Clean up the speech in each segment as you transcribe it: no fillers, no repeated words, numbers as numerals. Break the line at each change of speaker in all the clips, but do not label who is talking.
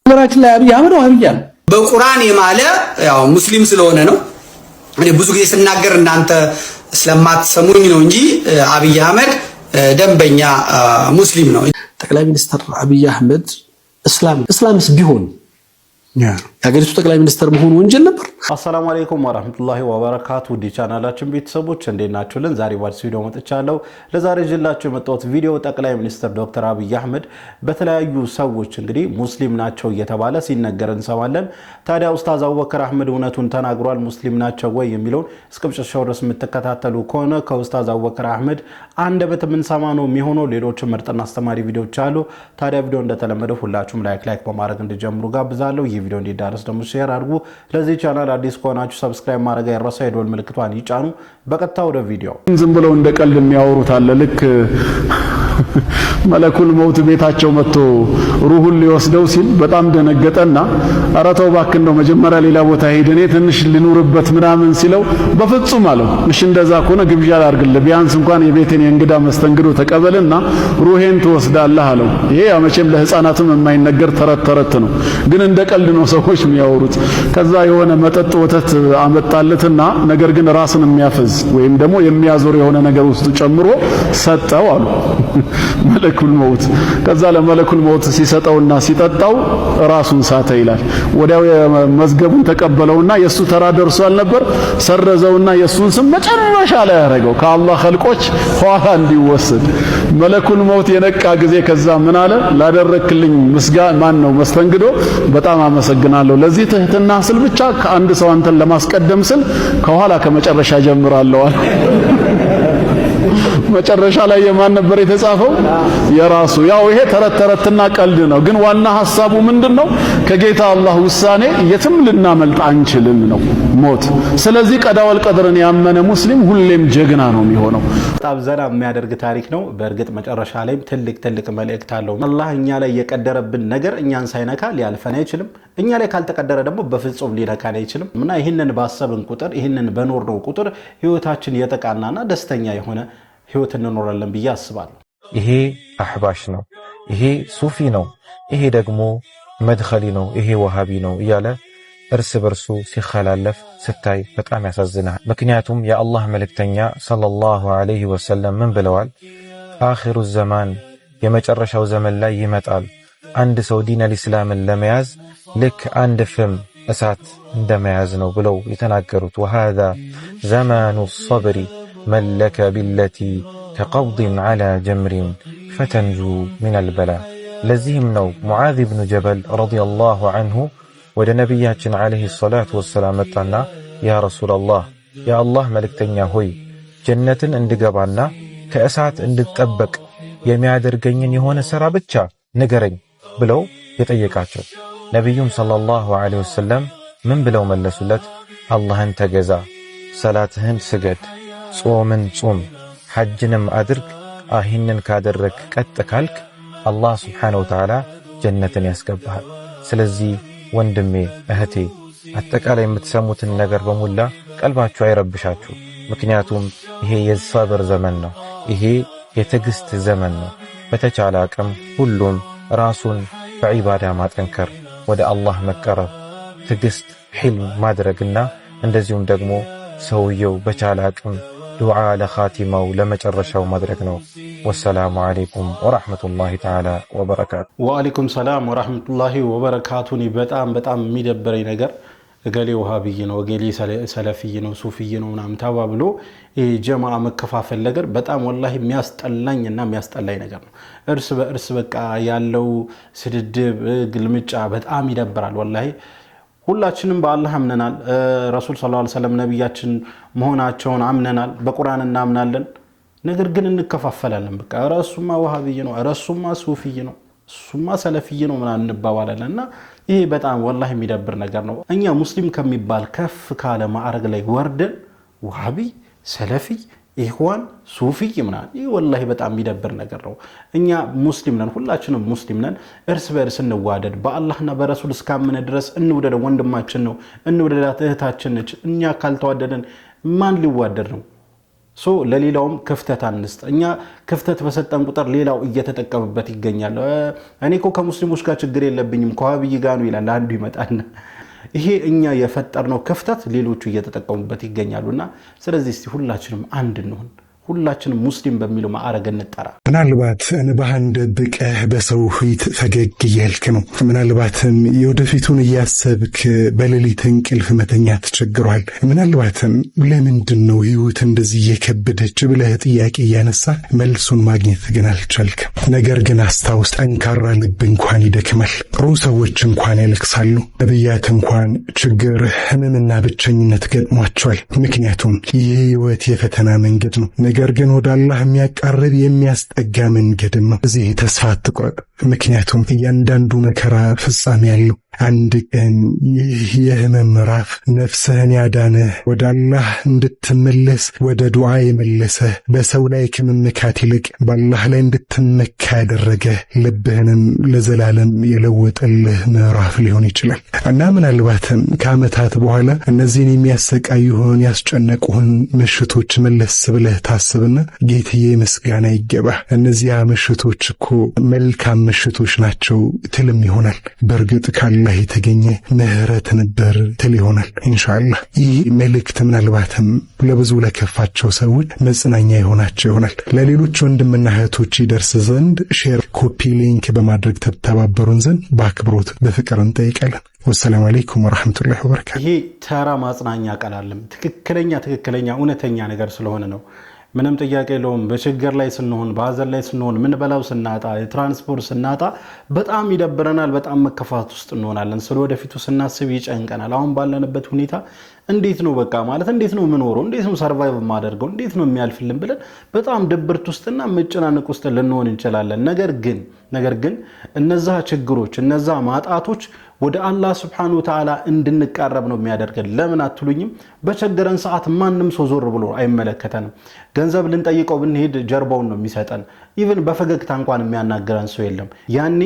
በራችን ላይ አብይ አህመድ ዋህብያ ነው።
በቁርአን የማለ ያው ሙስሊም ስለሆነ ነው። እኔ ብዙ ጊዜ ስናገር እናንተ ስለማትሰሙኝ ነው እንጂ አብይ አህመድ ደንበኛ ሙስሊም ነው።
ጠቅላይ ሚኒስትር አብይ አህመድ እስላምስ ቢሆን የሀገሪቱ ጠቅላይ ሚኒስትር መሆኑ ወንጀል ነበር?
አሰላሙ አለይኩም ወራህመቱላሂ ወበረካቱ ቻናላችን ቤተሰቦች እንዴት ናችሁልን? ዛሬ በአዲስ ቪዲዮ መጥቻለሁ። ለዛሬ ይዤላችሁ የመጣሁት ቪዲዮ ጠቅላይ ሚኒስትር ዶክተር አብይ አህመድ በተለያዩ ሰዎች እንግዲህ ሙስሊም ናቸው እየተባለ ሲነገር እንሰማለን። ታዲያ ኡስታዝ አቡበከር አህመድ እውነቱን ተናግሯል ሙስሊም ናቸው ወይ የሚለውን እስከ መጨረሻው ድረስ የምትከታተሉ ከሆነ ከኡስታዝ አቡበከር አህመድ አንደበት የምንሰማ ነው የሚሆነው። ሌሎች ምርጥና አስተማሪ ቪዲዮዎች አሉ። ታዲያ ቪዲዮ እንደተለመደው ሁላችሁም ላይክ በማድረግ እንድጀምሩ ጋብዛለሁ። ይህ ቪዲዮ እንዲዳረስ ደግሞ ሼር አድርጉ። ለዚህ ቻናል አዲስ ከሆናችሁ ሰብስክራይብ ማድረግ አይረሳ፣ የደወል ምልክቷን ይጫኑ። በቀጥታ ወደ ቪዲዮ።
ዝም ብለው እንደ ቀልድ የሚያወሩት አለ። ልክ መለኩል መውት ቤታቸው መጥቶ ሩሁን ሊወስደው ሲል በጣም ደነገጠና ኧረ ተው እባክህ ነው መጀመሪያ ሌላ ቦታ ሄድ እኔ ትንሽ ልኑርበት ምናምን ሲለው በፍጹም አለው። እሺ እንደዛ ከሆነ ግብዣ ላድርግልህ፣ ቢያንስ እንኳን የቤቴን የእንግዳ መስተንግዶ ተቀበልና ሩሄን ትወስዳለህ አለው። ይሄ ያው መቼም ለህፃናትም የማይነገር ተረት ነው፣ ግን እንደ ቀልድ ነው ሰዎች የሚያወሩት። ከዛ የሆነ መጠጥ ወተት አመጣለትና ነገር ግን ራስን የሚያፈዝ ወይም ደግሞ የሚያዞር የሆነ ነገር ውስጥ ጨምሮ ሰጠው አሉ መለኩል መውት። ከዛ ለመለኩል መውት ሲሰጠውና ሲጠጣው ራሱን ሳተ ይላል። ወዲያው መዝገቡን ተቀበለውና የሱ ተራ ደርሷል ነበር፣ ሰረዘውና የሱን ስም መጨረሻ ላይ ያደረገው ከአላህ ኸልቆች ኋላ እንዲወሰድ። መለኩል መውት የነቃ ጊዜ ከዛ ምን አለ? ላደረክልኝ መስተንግዶ በጣም አመሰግናለሁ። ለዚህ ትህትና ስል ብቻ ከአንድ ሰው አንተን ለማስቀደም ስል ከኋላ ከመጨረሻ ጀምራለሁ አለ። መጨረሻ ላይ የማን ነበር የተጻፈው? የራሱ። ያው ይሄ ተረትና ቀልድ ነው፣ ግን ዋና ሐሳቡ ምንድነው? ከጌታ አላህ ውሳኔ የትም ልናመልጥ አንችልም ነው ሞት። ስለዚህ ቀዳወል ቀድርን ያመነ ሙስሊም ሁሌም ጀግና ነው የሚሆነው።
በጣም ዘና የሚያደርግ ታሪክ ነው። በእርግጥ መጨረሻ ላይ ትልቅ መልእክት አለው። አላህ እኛ ላይ የቀደረብን ነገር እኛን ሳይነካ ሊያልፈን አይችልም። እኛ ላይ ካልተቀደረ ደግሞ በፍጹም ሊነካን አይችልም። እና ይህንን ባሰብን ቁጥር ይህንን በኖርነው ቁጥር ህይወታችን የተቃናና ደስተኛ የሆነ ህይወት እንኖራለን ብዬ አስባለሁ።
ይሄ አህባሽ ነው፣ ይሄ ሱፊ ነው፣ ይሄ ደግሞ መድኸሊ ነው፣ ይሄ ወሃቢ ነው እያለ እርስ በርሱ ሲኸላለፍ ስታይ በጣም ያሳዝናል። ምክንያቱም የአላህ መልእክተኛ ሰለላሁ ዐለይሂ ወሰለም ምን ብለዋል? አኺሩ ዘማን የመጨረሻው ዘመን ላይ ይመጣል። አንድ ሰው ዲን አልኢስላምን ለመያዝ ልክ አንድ ፍም እሳት እንደመያዝ ነው ብለው የተናገሩት። ወሃዛ ዘማኑ ሶብሪ መለከ ቢለቲ ከቀብድን ዐላ ጀምሪን ፈተንጁ ሚነል በላ። ለዚህም ነው ሙዓዝ ብኑ ጀበል ረዲየላሁ ዐንሁ ወደ ነቢያችን ዐለይሂ ሰላቱ ወሰላም መጣና ያ ረሱለላህ፣ የአላህ መልእክተኛ ሆይ ጀነትን እንድገባና ከእሳት እንድጠበቅ የሚያደርገኝን የሆነ ሥራ ብቻ ንገረኝ ብለው የጠየቃቸው። ነቢዩም ሰለላሁ ዐለይሂ ወሰለም ምን ብለው መለሱለት? አላህን ተገዛ፣ ሰላትህን ስገድ፣ ጾምን ጾም፣ ሐጅንም አድርግ። ይህንን ካደረግ ቀጥ ካልክ አላህ ስብሓነሁ ወተዓላ ጀነትን ያስገባሃል። ስለዚህ ወንድሜ እህቴ፣ አጠቃላይ የምትሰሙትን ነገር በሙላ ቀልባችሁ አይረብሻችሁ። ምክንያቱም ይሄ የሰብር ዘመን ነው። ይሄ የትዕግስት ዘመን ነው። በተቻለ አቅም ሁሉም ራሱን በዒባዳ ማጠንከር፣ ወደ አላህ መቀረብ፣ ትዕግስት ሒልም ማድረግና እንደዚሁም ደግሞ ሰውየው በቻለ አቅም ዱዓ ለኻቲማው ለመጨረሻው ማድረግ ነው። ወሰላሙ አለይኩም ወራህመቱላሂ ተዓላ ወበረካቱ።
ወአለይኩም ሰላም ወራህመቱላሂ ወበረካቱ። በጣም የሚደብረኝ ነገር እገሌ ወሃቢይ ነው፣ እገሌ ሰለፊይ ነው፣ ሱፊይ ነው ምናምን ተባብሎ ጀማዓ መከፋፈል ነገር በጣም ወላሂ የሚያስጠላኝና የሚያስጠላኝ ነገር ነው። እርስ በእርስ በቃ ያለው ስድድብ፣ ግልምጫ በጣም ይደብራል ወላሂ። ሁላችንም በአላህ አምነናል። ረሱል ሰለላሁ ዐለይሂ ወሰለም ነቢያችን መሆናቸውን አምነናል። በቁርአን እናምናለን። ነገር ግን እንከፋፈላለን። በቃ እሱማ ወሃቢይ ነው፣ እሱማ ሱፊይ ነው፣ እሱማ ሰለፊይ ነው ምናምን እንባባላለን። እና ይሄ በጣም ወላሂ የሚደብር ነገር ነው። እኛ ሙስሊም ከሚባል ከፍ ካለ ማዕረግ ላይ ወርደን ወሃቢ፣ ሰለፊ፣ ኢኽዋን፣ ሱፊይ ምናምን ይሄ ወላሂ በጣም የሚደብር ነገር ነው። እኛ ሙስሊም ነን፣ ሁላችንም ሙስሊም ነን። እርስ በእርስ እንዋደድ። በአላህና በረሱል እስካመነ ድረስ እንውደደው። ወንድማችን ነው፣ እንውደዳት፣ እህታችን ነች። እኛ ካልተዋደደን ማን ሊዋደድ ነው? ለሌላውም ክፍተት አንስጥ። እኛ ክፍተት በሰጠን ቁጥር ሌላው እየተጠቀመበት ይገኛል። እኔ እኮ ከሙስሊሞች ጋር ችግር የለብኝም ከዋህብይ ጋር ነው ይላል አንዱ ይመጣና ይሄ እኛ የፈጠርነው ክፍተት ሌሎቹ እየተጠቀሙበት ይገኛሉና ስለዚህ እስቲ ሁላችንም አንድ እንሁን። ሁላችንም ሙስሊም በሚለው ማዕረግ እንጠራ።
ምናልባት እንባህን ደብቀህ በሰው ፊት ፈገግ እያልክ ነው። ምናልባትም የወደፊቱን እያሰብክ በሌሊት እንቅልፍ መተኛት ተቸግሯል። ምናልባትም ለምንድን ነው ህይወት እንደዚህ እየከበደች ብለህ ጥያቄ እያነሳ መልሱን ማግኘት ግን አልቻልክም። ነገር ግን አስታውስ፣ ጠንካራ ልብ እንኳን ይደክማል፣ ጥሩ ሰዎች እንኳን ያለቅሳሉ፣ ነቢያት እንኳን ችግር፣ ህመምና ብቸኝነት ገጥሟቸዋል። ምክንያቱም ይህ ህይወት የፈተና መንገድ ነው። ነገር ግን ወደ አላህ የሚያቃርብ የሚያስጠጋ መንገድም ነው። እዚህ ተስፋ አትቁረጥ፣ ምክንያቱም እያንዳንዱ መከራ ፍጻሜ ያለው። አንድ ቀን ይህ የህመም ምዕራፍ ነፍስህን ያዳነህ፣ ወደ አላህ እንድትመለስ ወደ ዱዓ የመለሰህ፣ በሰው ላይ ከመመካት ይልቅ በአላህ ላይ እንድትመካ ያደረገህ፣ ልብህንም ለዘላለም የለወጠልህ ምዕራፍ ሊሆን ይችላል እና ምናልባትም ከዓመታት በኋላ እነዚህን የሚያሰቃዩህን ያስጨነቁህን ምሽቶች መለስ ብለህ ታስብና ጌትዬ ምስጋና ይገባህ፣ እነዚያ ምሽቶች እኮ መልካም ምሽቶች ናቸው ትልም ይሆናል። በእርግጥ ካላህ የተገኘ ምህረት ነበር ትል ይሆናል ኢንሻአላህ። ይህ መልእክት ምናልባትም ለብዙ ለከፋቸው ሰዎች መጽናኛ ይሆናቸው ይሆናል። ለሌሎች ወንድምና እህቶች ይደርስ ዘንድ ሼር፣ ኮፒ ሊንክ በማድረግ ተባበሩን ዘንድ በአክብሮት በፍቅር እንጠይቃለን። ወሰላሙ አለይኩም ወራህመቱላሂ ወበረካቱ።
ይሄ ተራ ማጽናኛ ቃል አይደለም፣ ትክክለኛ እውነተኛ ነገር ስለሆነ ነው። ምንም ጥያቄ የለውም። በችግር ላይ ስንሆን፣ በሀዘን ላይ ስንሆን፣ ምን በላው ስናጣ፣ የትራንስፖርት ስናጣ በጣም ይደብረናል፣ በጣም መከፋት ውስጥ እንሆናለን። ስለወደፊቱ ስናስብ ይጨንቀናል። አሁን ባለንበት ሁኔታ እንዴት ነው በቃ ማለት እንዴት ነው የምኖረው፣ እንዴት ነው ሰርቫይቭ ማደርገው፣ እንዴት ነው የሚያልፍልን ብለን በጣም ድብርት ውስጥና መጨናነቅ ውስጥ ልንሆን እንችላለን። ነገር ግን እነዛ ችግሮች እነዛ ማጣቶች ወደ አላህ Subhanahu Wa Ta'ala እንድንቃረብ ነው የሚያደርገን። ለምን አትሉኝም? በቸገረን ሰዓት ማንም ሰው ዞር ብሎ አይመለከተንም። ገንዘብ ልንጠይቀው ብንሄድ ጀርባውን ነው የሚሰጠን። ኢቭን በፈገግታ እንኳን የሚያናገረን ሰው የለም። ያኔ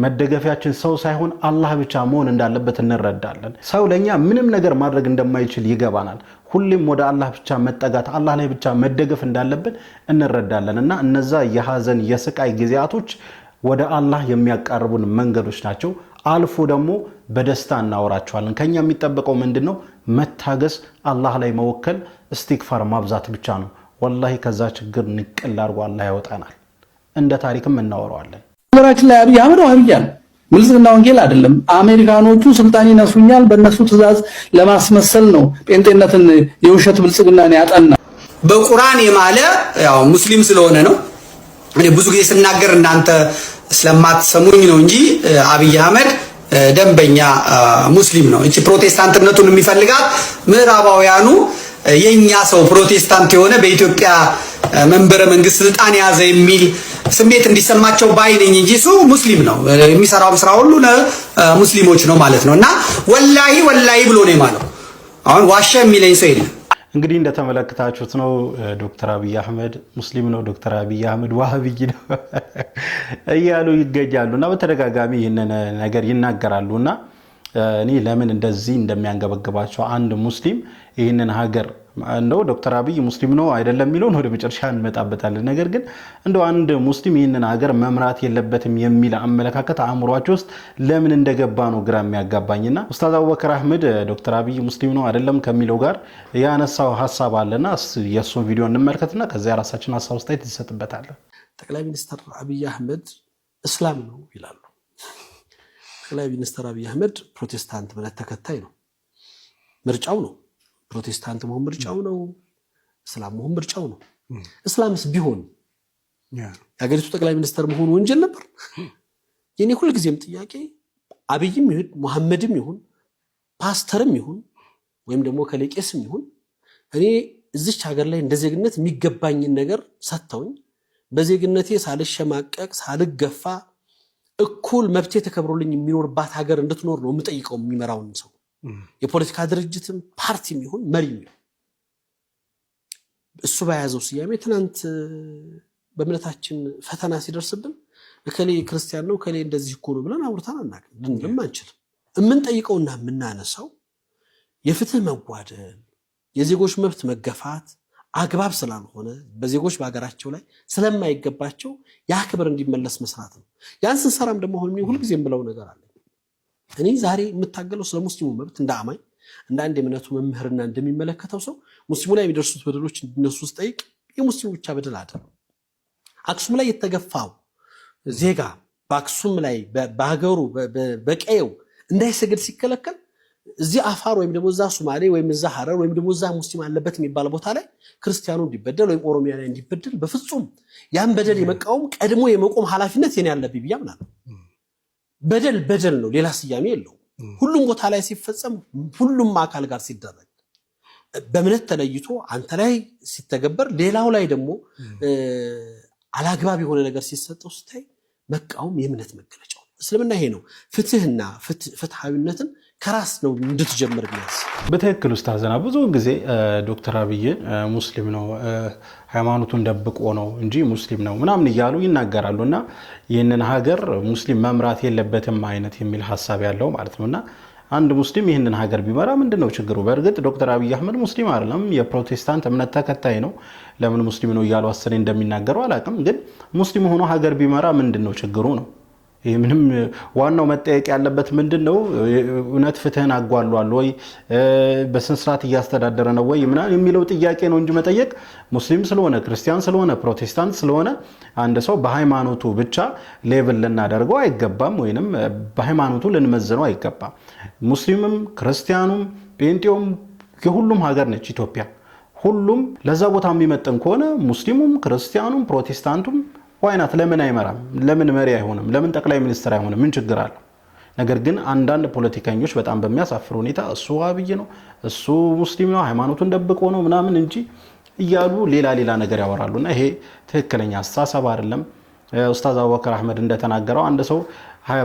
መደገፊያችን ሰው ሳይሆን አላህ ብቻ መሆን እንዳለበት እንረዳለን። ሰው ለኛ ምንም ነገር ማድረግ እንደማይችል ይገባናል። ሁሌም ወደ አላህ ብቻ መጠጋት፣ አላህ ላይ ብቻ መደገፍ እንዳለብን እንረዳለንና እነዛ የሐዘን የስቃይ ጊዜያቶች ወደ አላህ የሚያቃርቡን መንገዶች ናቸው። አልፎ ደግሞ በደስታ እናወራቸዋለን። ከኛ የሚጠበቀው ምንድነው? መታገስ፣ አላህ ላይ መወከል፣ እስቲግፋር ማብዛት ብቻ ነው። ወላሂ ከዛ ችግር ንቅል አድርጎ አላህ ያወጣናል። እንደ ታሪክም እናወራዋለን።
ነገራችን ላይ አብይ አህመድ ወህብያን ብልጽግና ወንጌል አይደለም። አሜሪካኖቹ ስልጣን ይነሱኛል በእነሱ ትእዛዝ ለማስመሰል ነው ጴንጤነትን የውሸት ብልጽግናን ያጠና።
በቁርአን የማለ ያው ሙስሊም ስለሆነ ነው። እኔ ብዙ ጊዜ ስናገር እናንተ ስለማትሰሙኝ ነው እንጂ አብይ አህመድ ደንበኛ ሙስሊም ነው። እቺ ፕሮቴስታንትነቱን የሚፈልጋት ምዕራባውያኑ የኛ ሰው ፕሮቴስታንት የሆነ በኢትዮጵያ መንበረ መንግስት ስልጣን ያዘ የሚል ስሜት እንዲሰማቸው ባይነኝ እንጂ እሱ ሙስሊም ነው። የሚሰራው ስራ ሁሉ ለሙስሊሞች ነው ማለት ነው። እና ወላሂ ብሎ ነው የማለው። አሁን ዋሻ የሚለኝ ሰው የለም።
እንግዲህ እንደተመለከታችሁት ነው ዶክተር አብይ አህመድ ሙስሊም ነው፣ ዶክተር አብይ አህመድ ዋህብይ ነው እያሉ ይገኛሉና በተደጋጋሚ ይህንን ነገር ይናገራሉና እኔ ለምን እንደዚህ እንደሚያንገበግባቸው አንድ ሙስሊም ይህንን ሀገር እንደው ዶክተር አብይ ሙስሊም ነው አይደለም የሚለውን ወደ መጨረሻ እንመጣበታለን። ነገር ግን እንደው አንድ ሙስሊም ይህንን ሀገር መምራት የለበትም የሚል አመለካከት አእምሯቸው ውስጥ ለምን እንደገባ ነው ግራ የሚያጋባኝና ኡስታዝ አቡበከር አህመድ ዶክተር አብይ ሙስሊም ነው አይደለም ከሚለው ጋር ያነሳው ሐሳብ አለና የሱን ቪዲዮ እንመልከትና ከዚያ ራሳችን ሐሳብ ውስጥ ይተሰጥበታል።
ጠቅላይ ሚኒስትር አብይ አህመድ እስላም ነው ይላሉ። ጠቅላይ ሚኒስትር አብይ አህመድ ፕሮቴስታንት እምነት ተከታይ ነው። ምርጫው ነው። ፕሮቴስታንት መሆን ምርጫው ነው። እስላም መሆን ምርጫው ነው። እስላምስ ቢሆን የሀገሪቱ ጠቅላይ ሚኒስትር መሆን ወንጀል ነበር? የኔ ሁልጊዜም ጥያቄ አብይም ይሁን መሐመድም ይሁን ፓስተርም ይሁን ወይም ደግሞ ከሌቄስም ይሁን እኔ እዚች ሀገር ላይ እንደ ዜግነት የሚገባኝን ነገር ሰጥተውኝ በዜግነቴ ሳልሸማቀቅ ሳልገፋ እኩል መብቴ ተከብሮልኝ የሚኖርባት ሀገር እንድትኖር ነው የምጠይቀው የሚመራውን ሰው። የፖለቲካ ድርጅትም ፓርቲም ይሁን መሪም ይሁን እሱ በያዘው ስያሜ ትናንት በእምነታችን ፈተና ሲደርስብን እከሌ ክርስቲያን ነው እከሌ እንደዚህ እኮ ነው ብለን አውርተን አናውቅም፣ ልንልም አንችልም። የምንጠይቀውና የምናነሳው የፍትህ መጓደል፣ የዜጎች መብት መገፋት፣ አግባብ ስላልሆነ በዜጎች በሀገራቸው ላይ ስለማይገባቸው ያ ክብር እንዲመለስ መስራት ነው። ያን ስንሰራም ደግሞ አሁን ሁልጊዜም ብለው ነገር አለ። እኔ ዛሬ የምታገለው ስለ ሙስሊሙ መብት እንደ አማኝ እንደ አንድ የእምነቱ መምህርና እንደሚመለከተው ሰው ሙስሊሙ ላይ የሚደርሱት በደሎች እንዲነሱ ስጠይቅ የሙስሊሙ ብቻ በደል አይደለም። አክሱም ላይ የተገፋው ዜጋ በአክሱም ላይ በሀገሩ በቀየው እንዳይሰግድ ሲከለከል እዚህ አፋር ወይም ደግሞ እዛ ሶማሌ ወይም እዛ ሐረር ወይም ደግሞ እዛ ሙስሊም አለበት የሚባል ቦታ ላይ ክርስቲያኑ እንዲበደል ወይም ኦሮሚያ ላይ እንዲበደል በፍጹም ያን በደል የመቃወም ቀድሞ የመቆም ኃላፊነት የኔ ያለብኝ ብዬ አምናለሁ። በደል ነው፣ ሌላ ስያሜ የለውም። ሁሉም ቦታ ላይ ሲፈጸም ሁሉም አካል ጋር ሲደረግ በእምነት ተለይቶ አንተ ላይ ሲተገበር ሌላው ላይ ደግሞ አላግባብ የሆነ ነገር ሲሰጠው ስታይ መቃወም የእምነት መገለጫው። እስልምና ይሄ ነው፣ ፍትህና ፍትሃዊነትን ከራስ ነው እንድትጀምር ቢያስ
በትክክል ኡስታዝና ብዙ ጊዜ ዶክተር አብይ ሙስሊም ነው ሃይማኖቱን ደብቆ ነው እንጂ ሙስሊም ነው ምናምን እያሉ ይናገራሉና ይህንን ሀገር ሙስሊም መምራት የለበትም አይነት የሚል ሐሳብ ያለው ማለት ነውና አንድ ሙስሊም ይህንን ሀገር ቢመራ ምንድነው ችግሩ? በእርግጥ ዶክተር አብይ አህመድ ሙስሊም አይደለም፣ የፕሮቴስታንት እምነት ተከታይ ነው። ለምን ሙስሊም ነው እያሉ አሰኔ እንደሚናገረው አላውቅም። ግን ሙስሊም ሆኖ ሀገር ቢመራ ምንድነው ችግሩ ነው? ምንም ዋናው መጠየቅ ያለበት ምንድነው እውነት ፍትህን አጓሏል ወይ በስነ ስርዓት እያስተዳደረ ነው ወይ ምናምን የሚለው ጥያቄ ነው እንጂ መጠየቅ ሙስሊም ስለሆነ ክርስቲያን ስለሆነ ፕሮቴስታንት ስለሆነ አንድ ሰው በሃይማኖቱ ብቻ ሌቭል ልናደርገው አይገባም፣ ወይንም በሃይማኖቱ ልንመዝነው አይገባም። ሙስሊምም ክርስቲያኑም ጴንጤውም የሁሉም ሀገር ነች ኢትዮጵያ። ሁሉም ለዛ ቦታ የሚመጥን ከሆነ ሙስሊሙም ክርስቲያኑም ፕሮቴስታንቱም ዋይናት ለምን አይመራም? ለምን መሪ አይሆንም? ለምን ጠቅላይ ሚኒስትር አይሆንም? ምን ችግር አለ? ነገር ግን አንዳንድ ፖለቲከኞች በጣም በሚያሳፍር ሁኔታ እሱ አብይ ነው፣ እሱ ሙስሊም ነው፣ ሃይማኖቱን ደብቆ ነው ምናምን እንጂ እያሉ ሌላ ነገር ያወራሉና ይሄ ትክክለኛ አስተሳሰብ አይደለም። ኡስታዝ አቡበከር አህመድ እንደተናገረው አንድ ሰው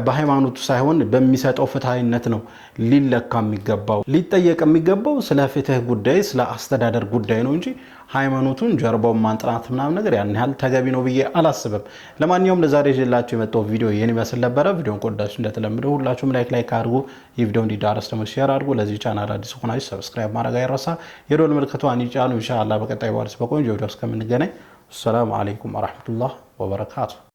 በሃይማኖቱ ሳይሆን በሚሰጠው ፍትሃዊነት ነው ሊለካ የሚገባው፣ ሊጠየቅ የሚገባው ስለ ፍትህ ጉዳይ ስለ አስተዳደር ጉዳይ ነው እንጂ ሃይማኖቱን ጀርባውን ማንጥራት ምናምን ነገር ያን ያህል ተገቢ ነው ብዬ አላስብም። ለማንኛውም ለዛሬ ይዤላችሁ የመጣው ቪዲዮ ይሄን ይመስል ነበር። ቪዲዮን ከወዳችሁ እንደተለመደው ሁላችሁም ላይክ አድርጉ። ይህ ቪዲዮ እንዲዳረስ ደግሞ ሼር አድርጉ። ለዚህ ቻናል አዲስ ሆናችሁ ሰብስክራይብ ማድረግ አይረሳ። የደወል ምልክቱን ይጫኑ። ኢንሻአላህ በቀጣይ ባሪስ በቆንጆ ቪዲዮ እስከምንገናኝ ሰላም አለይኩም ወራህመቱላሂ ወበረካቱ።